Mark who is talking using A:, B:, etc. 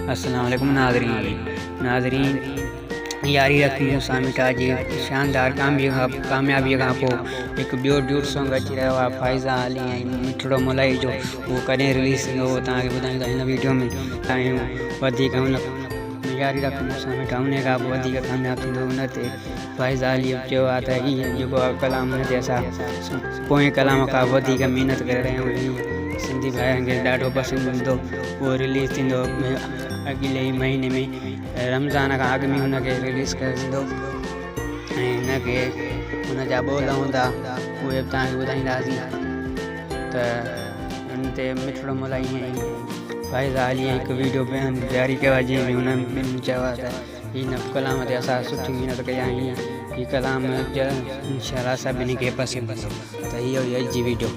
A: अस्सलाम वालेकुम नाज़रीन यारी रखी सामिटा जी शानदार कामयाबी खां पोइ हिकु ॿियो ड्यूट सॉन्ग अची रहियो आहे फ़ाइज़ा अली ऐं मिठड़ो मुलाई जो। उहो कॾहिं रिलीज़ थींदो उहो तव्हांखे ॿुधाईंदा हिन वीडियो में। ऐं वधीक हुन यारी रखी सामिटा उन खां पोइ वधीक कामयाबु थींदो। हुन ते फ़ाइज़ा अली चयो आहे त हीअ जेको आहे कलाम हुन ते असां पोएं कलाम खां वधीक महिनत करे रहिया आहियूं। सिंधी भाइरनि खे ॾाढो पसंदि ईंदो। उहो रिलीज़ थींदो अॻिले ई महीने में, रमज़ान खां अॻु में हुनखे रिलीज़ करे थींदो। ऐं हिनखे हुन जा ॿोल हूंदा उहे बि तव्हांखे ॿुधाईंदासीं। त हुन ते मिठड़ो मुलाई ऐं फ़ाइज़ा अलीअ हिकु वीडियो बयान जारी कयो आहे जंहिंमें हुननि चयो आहे त हिन कलाम ते असां सुठी महिनत कई आहे। हीअ कलाम इंशाअल्लाह सभिनी खे पसंदि। त इहो ई अॼु जी वीडियो।